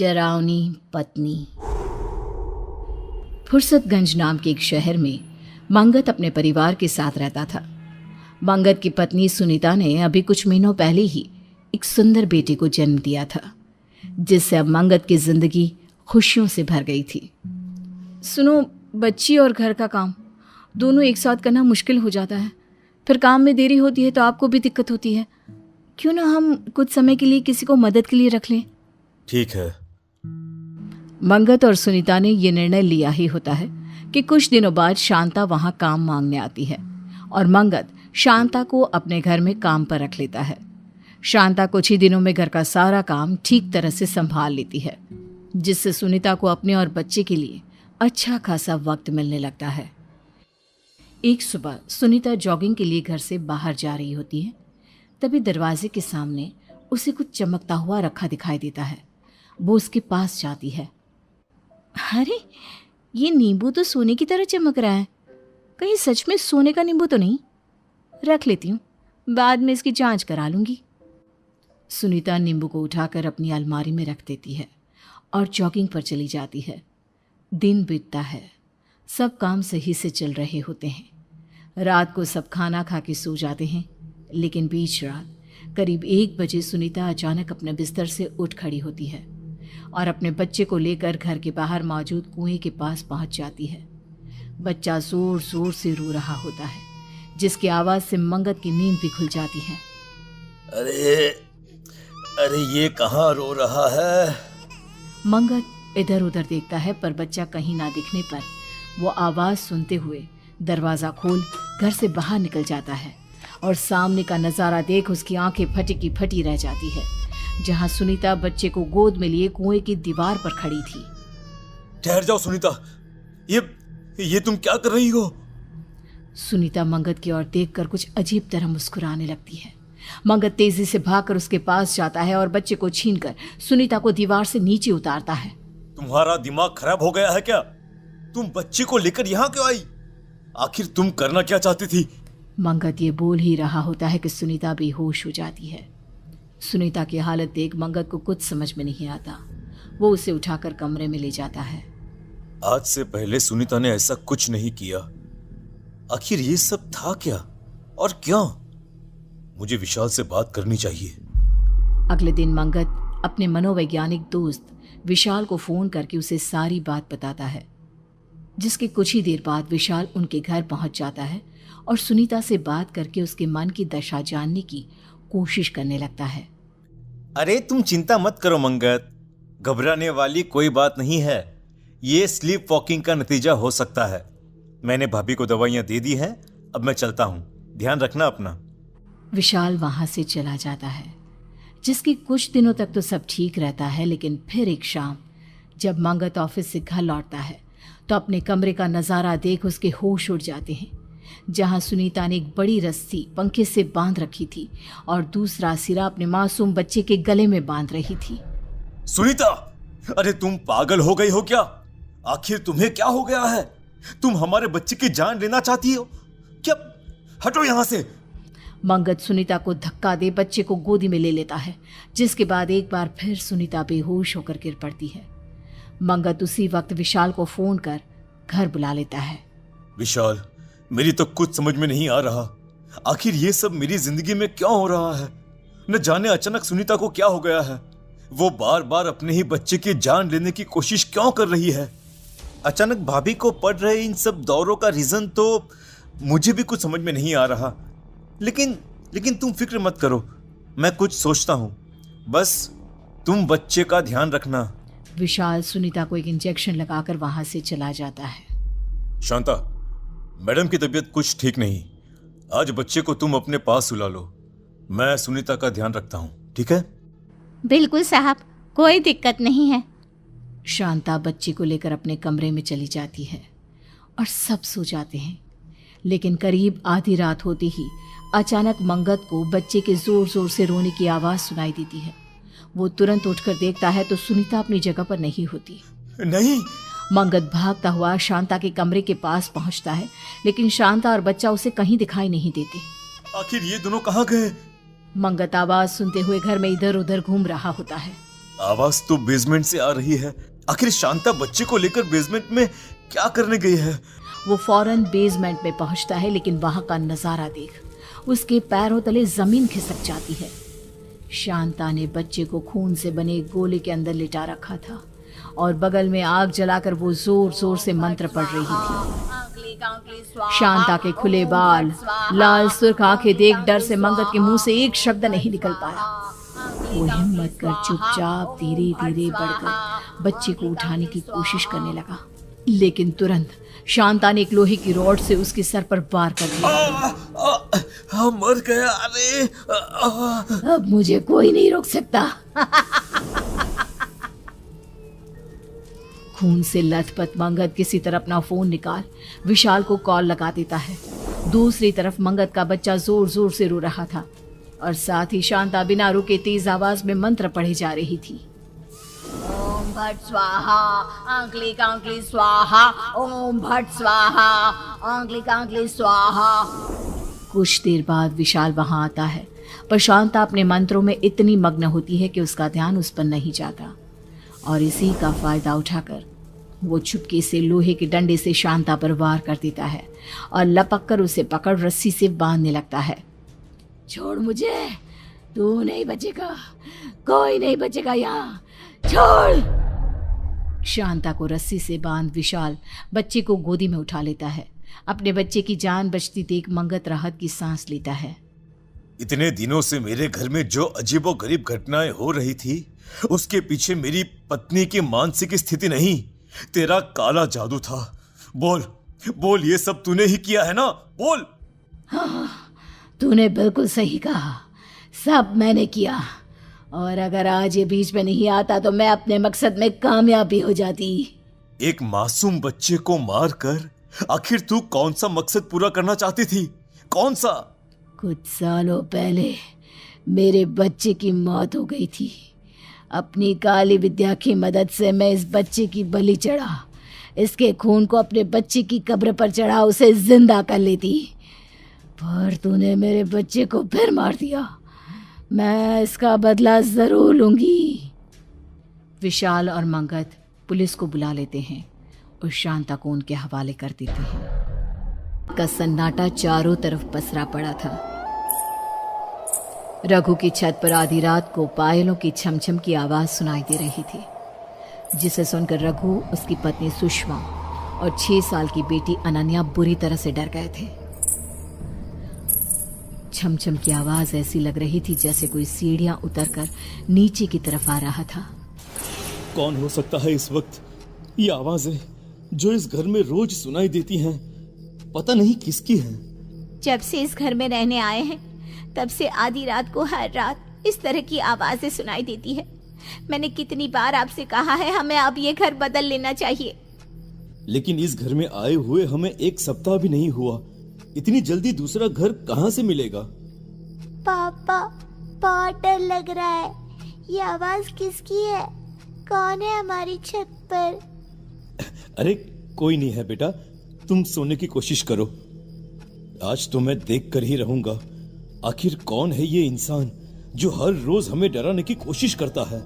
डरावनी पत्नी। फुर्सतगंज नाम के एक शहर में मंगत अपने परिवार के साथ रहता था। मंगत की पत्नी सुनीता ने अभी कुछ महीनों पहले ही एक सुंदर बेटे को जन्म दिया था, जिससे अब मंगत की जिंदगी खुशियों से भर गई थी। सुनो, बच्ची और घर का काम दोनों एक साथ करना मुश्किल हो जाता है। फिर काम में देरी होती है तो आपको भी दिक्कत होती है। क्यों ना हम कुछ समय के लिए किसी को मदद के लिए रख लें? ठीक है। मंगत और सुनीता ने यह निर्णय लिया ही होता है कि कुछ दिनों बाद शांता वहां काम मांगने आती है और मंगत शांता को अपने घर में काम पर रख लेता है। शांता कुछ ही दिनों में घर का सारा काम ठीक तरह से संभाल लेती है, जिससे सुनीता को अपने और बच्चे के लिए अच्छा खासा वक्त मिलने लगता है। एक सुबह सुनीता जॉगिंग के लिए घर से बाहर जा रही होती है, तभी दरवाजे के सामने उसे कुछ चमकता हुआ रखा दिखाई देता है। वो उसके पास जाती है। अरे, ये नींबू तो सोने की तरह चमक रहा है। कहीं सच में सोने का नींबू तो नहीं? रख लेती हूँ, बाद में इसकी जांच करा लूंगी। सुनीता नींबू को उठाकर अपनी अलमारी में रख देती है और जॉगिंग पर चली जाती है। दिन बीतता है, सब काम सही से चल रहे होते हैं। रात को सब खाना खा के सो जाते हैं, लेकिन बीच रात करीब 1 बजे सुनीता अचानक अपने बिस्तर से उठ खड़ी होती है और अपने बच्चे को लेकर घर के बाहर मौजूद कुएं के पास पहुंच जाती है। बच्चा जोर जोर से रो रहा होता है, जिसकी आवाज़ से मंगत की नींद भी खुल जाती है। अरे अरे, ये कहाँ रो रहा है? मंगत इधर उधर देखता है, पर बच्चा कहीं ना दिखने पर वो आवाज़ सुनते हुए दरवाज़ा खोल घर से बाहर निकल जाता है और सामने का नज़ारा देख उसकी आंखें फटी की फटी रह जाती है, जहां सुनीता बच्चे को गोद में लिए कुएं की दीवार पर खड़ी थी। ठहर जाओ सुनीता, ये तुम क्या कर रही हो? सुनीता मंगत की ओर देखकर कुछ अजीब तरह मुस्कुराने लगती है। मंगत तेजी से भागकर उसके पास जाता है और बच्चे को छीनकर सुनीता को दीवार से नीचे उतारता है। तुम्हारा दिमाग खराब हो गया है क्या? तुम बच्चे को लेकर यहाँ क्यों आई? आखिर तुम करना क्या चाहती थी? मंगत ये बोल ही रहा होता है कि सुनीता बेहोश हो जाती है। सुनीता की हालत देख मंगत को कुछ समझ में नहीं आता। वो उसे उठाकर कमरे में ले जाता है। आज से पहले सुनीता ने ऐसा कुछ नहीं किया। आखिर ये सब था क्या और क्यों? मुझे विशाल से बात करनी चाहिए। अगले दिन मंगत अपने मनोवैज्ञानिक दोस्त विशाल को फोन करके उसे सारी बात बताता है, जिसके कुछ ही देर बाद विशाल उनके घर पहुंच जाता है और सुनीता से बात करके उसके मन की दशा जानने की कोशिश करने लगता है। अरे तुम चिंता मत करो मंगत, घबराने वाली कोई बात नहीं है। ये स्लीप वॉकिंग का नतीजा हो सकता है। मैंने भाभी को दवाइयाँ दे दी हैं, अब मैं चलता हूँ, ध्यान रखना अपना। विशाल वहां से चला जाता है, जिसके कुछ दिनों तक तो सब ठीक रहता है, लेकिन फिर एक शाम जब मंगत ऑफिस से घर लौटता है तो अपने कमरे का नज़ारा देख उसके होश उड़ जाते हैं, जहां सुनीता ने एक बड़ी रस्सी पंखे से बांध रखी थी और दूसरा सिरा अपने मासूम बच्चे के गले में बांध रही थी। सुनीता, अरे तुम पागल हो गई हो क्या? आखिर तुम्हें क्या हो गया है? तुम हमारे बच्चे की जान लेना चाहती हो क्या? हटो यहाँ से। मंगत सुनीता को धक्का दे बच्चे को गोदी में ले लेता है, जिसके बाद एक बार फिर सुनीता बेहोश होकर गिर पड़ती है। मंगत उसी वक्त विशाल को फोन कर घर बुला लेता है। विशाल, मेरी तो कुछ समझ में नहीं आ रहा। आखिर ये सब मेरी जिंदगी में क्यों हो रहा है? न जाने अचानक सुनीता को क्या हो गया है। वो बार बार अपने ही बच्चे की जान लेने की कोशिश क्यों कर रही है? अचानक भाभी को पड़ रहे इन सब दौरों का रीजन तो मुझे भी कुछ समझ में नहीं आ रहा। लेकिन तुम फिक्र मत करो, मैं कुछ सोचता हूँ। बस तुम बच्चे का ध्यान रखना। विशाल सुनीता को एक इंजेक्शन लगाकर वहां से चला जाता है। शांता, मैडम की तबीयत कुछ ठीक नहीं। आज बच्चे को तुम अपने पास सुला लो। मैं सुनीता का ध्यान रखता हूँ, ठीक है? बिल्कुल साहब, कोई दिक्कत नहीं है। शांता बच्ची को लेकर अपने कमरे में चली जाती है और सब सो जाते हैं। लेकिन करीब आधी रात होते ही अचानक मंगत को बच्चे के जोर जोर से रोने की आवाज़ सुनाई देती है। वो तुरंत उठकर देखता है तो सुनीता अपनी जगह पर नहीं होती। नहीं। मंगत भागता हुआ शांता के कमरे के पास पहुंचता है, लेकिन शांता और बच्चा उसे कहीं दिखाई नहीं देते। आखिर ये दोनों कहाँ गए? मंगत आवाज सुनते हुए घर में इधर उधर घूम रहा होता है। आवाज तो बेसमेंट से आ रही है। आखिर शांता बच्चे को लेकर बेसमेंट में क्या करने गई है? वो फौरन बेसमेंट में पहुंचता है, लेकिन वहां का नजारा देख उसके पैरों तले जमीन खिसक जाती है। शांता ने बच्चे को खून से बने एक गोले के अंदर लिटा रखा था और बगल में आग जलाकर वो जोर जोर से मंत्र पढ़ रही थी। शांता के खुले बाल, लाल सुर्ख आंखें देख डर से मंगत के मुंह से एक शब्द नहीं निकल पाया। वो हिम्मत कर चुपचाप धीरे धीरे बढ़कर बच्चे को उठाने की कोशिश करने लगा, लेकिन तुरंत शांता ने एक लोहे की रॉड से उसके सर पर वार कर दिया। मर गया। अरे अब मुझे कोई नहीं रोक सकता। खून से लथपथ मंगत किसी तरह अपना फोन निकाल विशाल को कॉल लगा देता है। दूसरी तरफ मंगत का बच्चा जोर जोर से रो रहा था और साथ ही शांता बिना रुके तेज आवाज में मंत्र पढ़े जा रही थी। ओम भट स्वाहा, अंकली कांकली स्वाहा, ओम भट स्वाहा, अंकली कांकली स्वाहा। कुछ देर बाद विशाल वहां आता है, पर शांता अपने मंत्रों में इतनी मग्न होती है कि उसका ध्यान उस पर नहीं जाता और इसी का फायदा उठाकर वो चुपके से लोहे के डंडे से शांता पर वार कर देता है और लपक कर उसे पकड़ रस्सी से बांधने लगता है। छोड़ मुझे, तू नहीं बचेगा, कोई नहीं बचेगा यहाँ, छोड़। शांता को रस्सी से बांध विशाल बच्चे को गोदी में उठा लेता है। अपने बच्चे की जान बचती देख मंगत राहत की सांस लेता है। इतने दिनों से मेरे घर में जो अजीबोगरीब घटनाएं हो रही थी, उसके पीछे मेरी पत्नी की मानसिक स्थिति नहीं, तेरा काला जादू था। बोल बोल, ये सब तूने ही किया है ना? बोल। हाँ, तूने बिल्कुल सही कहा, सब मैंने किया, और अगर आज ये बीच में नहीं आता तो मैं अपने मकसद में कामयाब भी हो जाती। एक मासूम बच्चे को मारकर आखिर तू कौन सा मकसद पूरा करना चाहती थी? कौन सा? कुछ सालों पहले मेरे बच्चे की मौत हो गई थी। अपनी काली विद्या की मदद से मैं इस बच्चे की बलि चढ़ा, इसके खून को अपने बच्चे की कब्र पर चढ़ा उसे जिंदा कर लेती, पर तूने मेरे बच्चे को फिर मार दिया। मैं इसका बदला जरूर लूंगी। विशाल और मंगत पुलिस को बुला लेते हैं और शांता को उनके हवाले कर देते हैं। का सन्नाटा चारों तरफ पसरा पड़ा था। रघु की छत पर आधी रात को पायलों की छमछम की आवाज सुनाई दे रही थी, जिसे सुनकर रघु, उसकी पत्नी सुषमा और 6 साल की बेटी अनन्या बुरी तरह से डर गए थे। छमछम की आवाज ऐसी लग रही थी जैसे कोई सीढ़ियां उतरकर नीचे की तरफ आ रहा था। कौन हो सकता है इस वक्त ये आवाजें जो इस घर में रोज सुनाई देती हैं? पता नहीं किसकी है। जब से इस घर में रहने आए हैं तब से आधी रात को हर रात इस तरह की आवाजें सुनाई देती है। मैंने कितनी बार आपसे कहा है हमें अब ये घर बदल लेना चाहिए, लेकिन इस घर में आए हुए हमें 1 सप्ताह भी नहीं हुआ। इतनी जल्दी दूसरा घर कहाँ से मिलेगा? पापा, बहुत डर लग रहा है। ये आवाज किसकी है? कौन है हमारी छत पर? अरे कोई नहीं है बेटा, तुम सोने की कोशिश करो। आज तो मैं देख कर ही रहूंगा आखिर कौन है ये इंसान जो हर रोज हमें डराने की कोशिश करता है।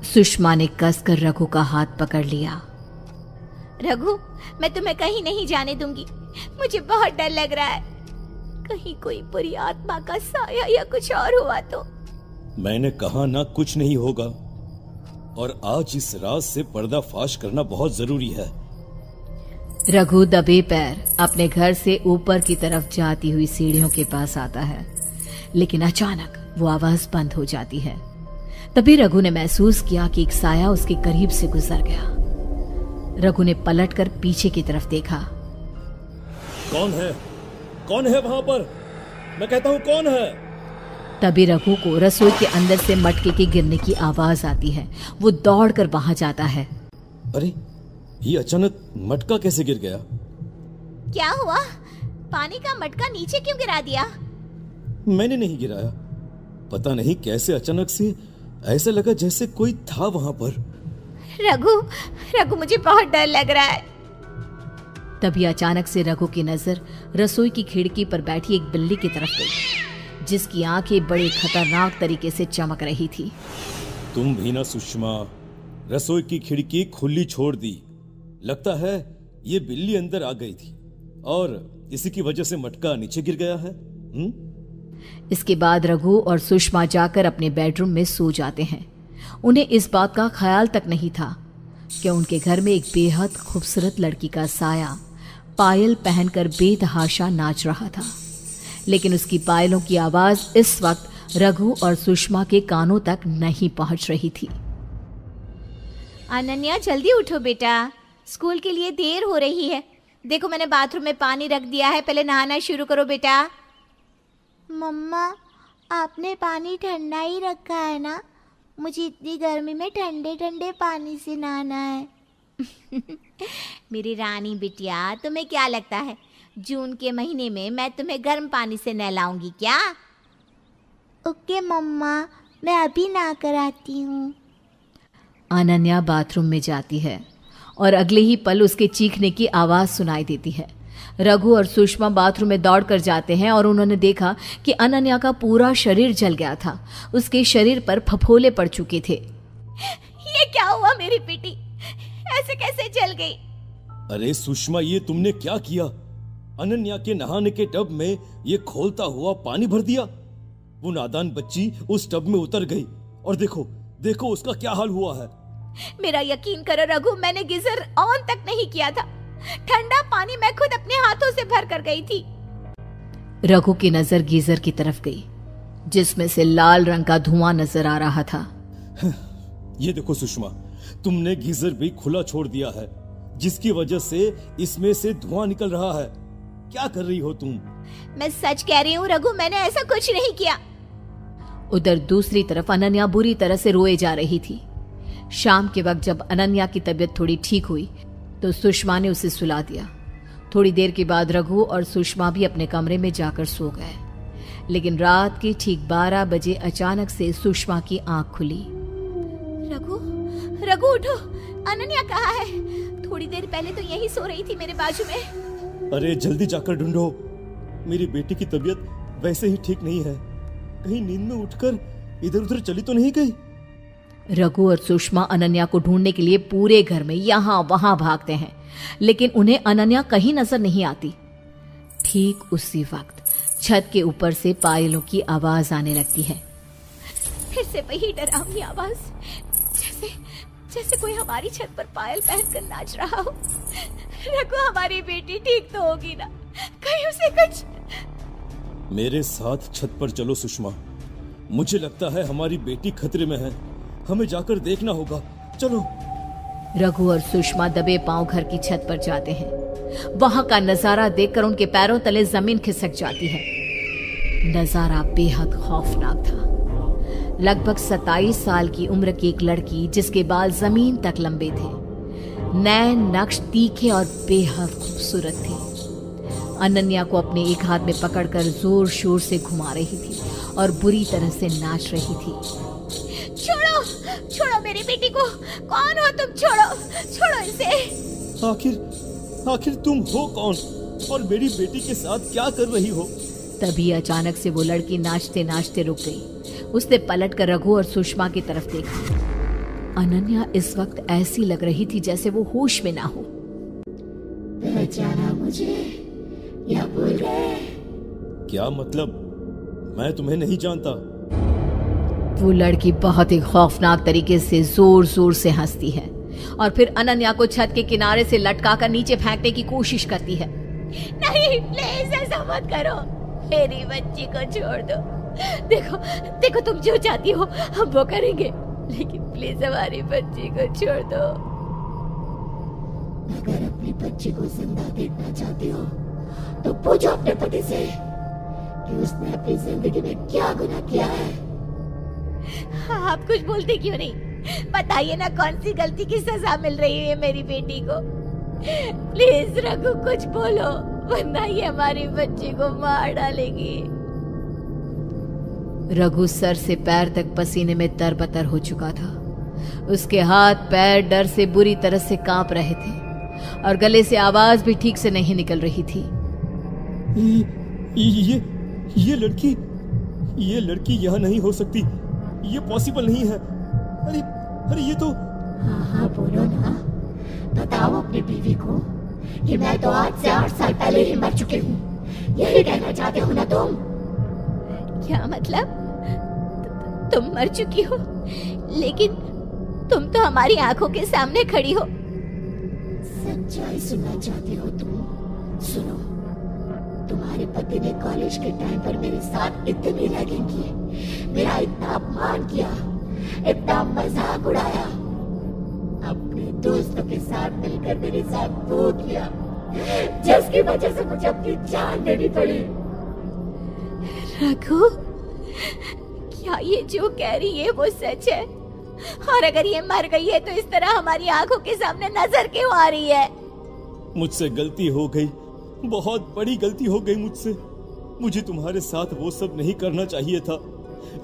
सुषमा ने कसकर रघु का हाथ पकड़ लिया। रघु, मैं तुम्हें कहीं नहीं जाने दूंगी। मुझे बहुत डर लग रहा है, कहीं कोई बुरी आत्मा का साया या कुछ और हुआ तो। मैंने कहा ना कुछ नहीं होगा, और आज इस राज से पर्दाफाश करना बहुत जरूरी है। रघु दबे पैर अपने घर से ऊपर की तरफ जाती हुई सीढ़ियों के पास आता है, लेकिन अचानक वो आवाज बंद हो जाती है। तभी रघु ने महसूस किया कि एक साया उसके करीब से गुजर गया। रघु ने पलटकर पीछे की तरफ देखा। कौन है? कौन है वहां पर? मैं कहता हूं कौन है? तभी रघु को रसोई के अंदर से मटके के गिरने की आवाज आती है। वो दौड़कर वहां जाता है। अरे ये अचानक मटका कैसे गिर गया? क्या हुआ? पानी का मटका नीचे क्यों गिरा दिया? मैंने नहीं गिराया, पता नहीं कैसे अचानक से ऐसा लगा जैसे कोई था वहां पर। रघु, मुझे बहुत डर लग रहा है। तभी अचानक से रघु की नजर रसोई की खिड़की पर बैठी एक बिल्ली की तरफ गई। जिसकी आंखें बड़े खतरनाक तरीके से चमक रही थी। तुम भी ना सुषमा, रसोई की खिड़की खुली छोड़ दी। लगता है ये बिल्ली अंदर आ गई थी और इसी की वजह से मटका नीचे गिर गया है। इसके बाद रघु और सुषमा जाकर अपने बेडरूम में सो जाते हैं। उन्हें इस बात का ख्याल तक नहीं था कि उनके घर में एक बेहद खूबसूरत लड़की का साया पायल पहनकर बेतहाशा नाच रहा था, लेकिन उसकी पायलों की आवाज इस वक्त रघु और सुषमा के कानों तक नहीं पहुंच रही थी। अनन्या जल्दी उठो बेटा, स्कूल के लिए देर हो रही है। देखो मैंने बाथरूम में पानी रख दिया है, पहले नहाना शुरू करो बेटा। मम्मा, आपने पानी ठंडा ही रखा है ना? मुझे इतनी गर्मी में ठंडे ठंडे पानी से नहाना है। मेरी रानी बिटिया, तुम्हें क्या लगता है जून के महीने में मैं तुम्हें गर्म पानी से नहलाऊंगी क्या? ओके मम्मा, मैं अभी नहा कर आती हूँ। अनन्या बाथरूम में जाती है और अगले ही पल उसके चीखने की आवाज सुनाई देती है। रघु और सुषमा बाथरूम में दौड़कर जाते हैं और उन्होंने देखा कि अनन्या का पूरा शरीर जल गया था। उसके शरीर पर फफोले पड़ चुके थे। ये क्या हुआ मेरी बेटी, ऐसे कैसे जल गई? अरे सुषमा, ये तुमने क्या किया? अनन्या के नहाने के टब में ये खोलता हुआ पानी भर दिया। वो नादान बच्ची उस टब में उतर गई और देखो देखो उसका क्या हाल हुआ है। मेरा यकीन करो रघु, मैंने गीजर ऑन तक नहीं किया था। ठंडा पानी मैं खुद अपने हाथों से भर कर गई थी। रघु की नजर गीजर की तरफ गई, जिसमें से लाल रंग का धुआं नजर आ रहा था। ये देखो सुषमा, तुमने गीजर भी खुला छोड़ दिया है, जिसकी वजह से इसमें से धुआं निकल रहा है। क्या कर रही हो तुम? मैं सच कह रही हूँ रघु, मैंने ऐसा कुछ नहीं किया। उधर दूसरी तरफ अनन्या बुरी तरह से रोए जा रही थी। शाम के वक्त जब अनन्या की तबीयत थोड़ी ठीक हुई तो सुषमा ने उसे सुला दिया। थोड़ी देर के बाद रघु और सुषमा भी अपने कमरे में जाकर सो गए, लेकिन रात के ठीक 12 बजे अचानक से सुषमा की आंख खुली। रघु, रघु उठो, अनन्या कहाँ है? थोड़ी देर पहले तो यही सो रही थी मेरे बाजू में। अरे जल्दी जाकर ढूंढो, मेरी बेटी की तबीयत वैसे ही ठीक नहीं है। कहीं नींद में उठकर इधर उधर चली तो नहीं गई? रघु और सुषमा अनन्या को ढूंढने के लिए पूरे घर में यहाँ वहां भागते हैं, लेकिन उन्हें अनन्या कहीं नजर नहीं आती। ठीक उसी वक्त छत के ऊपर से पायलों की आवाज आने लगती है। फिर से वही डरावनी आवाज, जैसे कोई हमारी छत पर पायल पहनकर नाच रहा हो। रघु, हमारी बेटी ठीक तो होगी ना? कहीं उसे कुछ... मेरे साथ छत पर चलो सुषमा, मुझे लगता है हमारी बेटी खतरे में है। हमें जाकर देखना होगा, चलो। रघु और सुषमा दबे पांव घर की छत पर जाते हैं। वहां का नजारा देखकर उनके पैरों तले जमीन खिसक जाती है। नजारा बेहद खौफनाक था। लगभग 27 साल की उम्र की एक लड़की, जिसके बाल जमीन तक लंबे थे, नैन नक्श तीखे और बेहद खूबसूरत थे, अनन्या को अपने एक हाथ में पकड़कर जोर शोर से घुमा रही थी और बुरी तरह से नाच रही थी। छोड़ो, छोड़ो मेरी बेटी को। कौन हो तुम? छोड़ो, छोड़ो इसे। आखिर तुम हो कौन और मेरी बेटी के साथ क्या कर रही हो? तभी अचानक से वो लड़की नाचते नाचते रुक गई। उसने पलटकर रघु और सुषमा की तरफ देखा। अनन्या इस वक्त ऐसी लग रही थी जैसे वो होश में ना हो। पहचाना मुझे या भूल गए? क्या मतलब? मैं तुम्हें नहीं जानता। वो लड़की बहुत ही खौफनाक तरीके से जोर जोर से हंसती है और फिर अनन्या को छत के किनारे से लटकाकर नीचे फेंकने की कोशिश करती है। नहीं, प्लीज ऐसा मत करो, मेरी बच्ची को छोड़ दो। देखो देखो, तुम जो चाहती हो हम वो करेंगे, लेकिन प्लीज हमारी बच्ची को छोड़ दो। अगर अपनी बच्ची को जिंदा देखना चाहती हो तो पूछो अपने पति से कि उसने अपनी जिंदगी में क्या गुनाह किया है। आप कुछ बोलते क्यों नहीं? बताइए ना, कौन सी गलती की सजा मिल रही है मेरी बेटी को? प्लीज रघु, कुछ बोलो, वरना ये हमारी बच्ची को मार डालेगी। रघु सर से पैर तक पसीने में तरबतर हो चुका था। उसके हाथ पैर डर से बुरी तरह से कांप रहे थे और गले से आवाज भी ठीक से नहीं निकल रही थी। ये लड़की ये लड़की यहाँ नहीं हो सकती, ये पॉसिबल नहीं है। अरे अरे ये तो हाँ हाँ बोलो ना, बताओ अपनी बीवी को कि मैं तो आज से 8 साल पहले ही मर चुकी हूँ। यही कहना चाहते हो ना तुम? क्या मतलब? तुम मर चुकी हो, लेकिन तुम तो हमारी आंखों के सामने खड़ी हो। सच्चाई सुनना चाहती हो तुम? सुनो, तुम्हारे पति ने कॉलेज के टाइम पर मेरे साथ इतनी रैगिंग की, मेरा इतना अपमान किया, इतना मजाक उड़ाया, अपने दोस्तों के साथ मिलकर मेरे साथ वो किया, जिसकी वजह से मुझे अपनी जान देनी पड़ी। रघु, क्या ये जो कह रही है वो सच है? और अगर ये मर गई है तो इस तरह हमारी आंखों के सामने नजर क्यों आ रही है? मुझसे गलती हो गई, बहुत बड़ी गलती हो गई मुझसे। मुझे तुम्हारे साथ वो सब नहीं करना चाहिए था।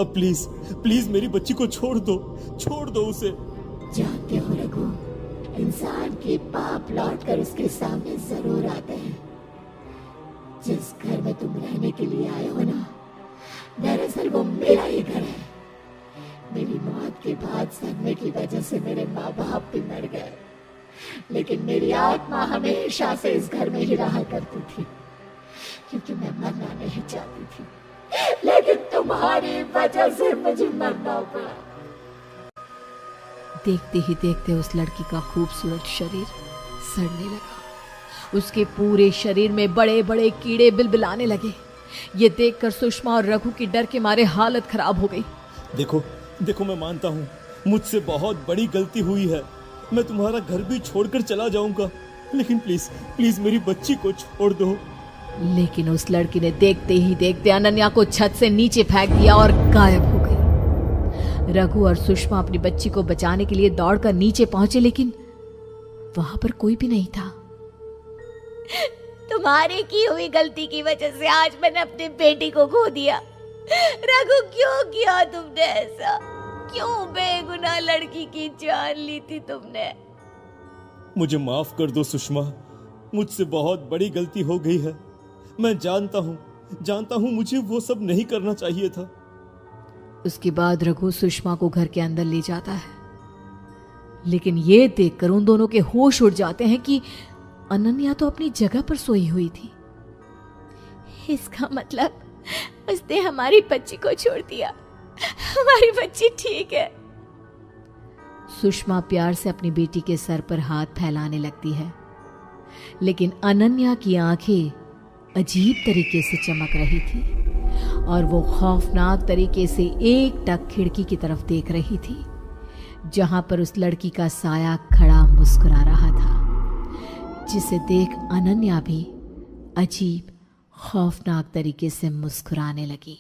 अब प्लीज प्लीज मेरी बच्ची को छोड़ दो उसे। जानते हो रघु, इंसान के पाप लौट कर उसके सामने जरूर आते हैं। जिस घर में तुम रहने के लिए आए हो ना, दरअसल वो मेरा ही घर है। मेरी मौत के बाद सदमे की वजह से मेरे माँ बाप भी मर गए, लेकिन मेरी आत्मा हमेशा से इस घर में ही रहा करती थी, क्योंकि मैं मरना नहीं चाहती थी, लेकिन तुम्हारी वजह से मुझे मरना पड़ा। देखते ही देखते उस लड़की का खूबसूरत शरीर सड़ने लगा। उसके पूरे शरीर में बड़े बड़े कीड़े बिलबिलाने लगे। ये देखकर सुषमा और रघु की डर के मारे हालत खराब हो गई। देखो मैं मानता हूँ मुझसे बहुत बड़ी गलती हुई है। मैं तुम्हारा घर भी छोड़कर चला जाऊंगा, लेकिन प्लीज प्लीज मेरी बच्ची को छोड़ दो। लेकिन उस लड़की ने देखते ही देखते अनन्या को छत से नीचे फेंक दिया और गायब हो गई। रघु और सुषमा अपनी बच्ची को बचाने के लिए दौड़कर नीचे पहुंचे, लेकिन वहां पर कोई भी नहीं था। तुम्हारी की हुई गलती की वजह से आज मैंने अपनी बेटी को खो दिया। रघु, क्यों किया तुमने ऐसा? क्यों बेगुनाह लड़की की जान ली थी तुमने? मुझे माफ कर दो सुषमा, मुझसे बहुत बड़ी गलती हो गई है। मैं जानता हूँ मुझे वो सब नहीं करना चाहिए था। उसके बाद रघु सुषमा को घर के अंदर ले जाता है, लेकिन ये देखकर उन दोनों के होश उड़ जाते हैं कि अनन्या तो अपनी जगह पर सोई हुई थी। इसका मतलब उसने हमारी बच्ची को छोड़ दिया। हमारी बच्ची ठीक है। सुषमा प्यार से अपनी बेटी के सर पर हाथ फैलाने लगती है, लेकिन अनन्या की आंखें अजीब तरीके से चमक रही थी और वो खौफनाक तरीके से एकटक खिड़की की तरफ देख रही थी, जहां पर उस लड़की का साया खड़ा मुस्कुरा रहा था, जिसे देख अनन्या भी अजीब खौफनाक तरीके से मुस्कुराने लगी।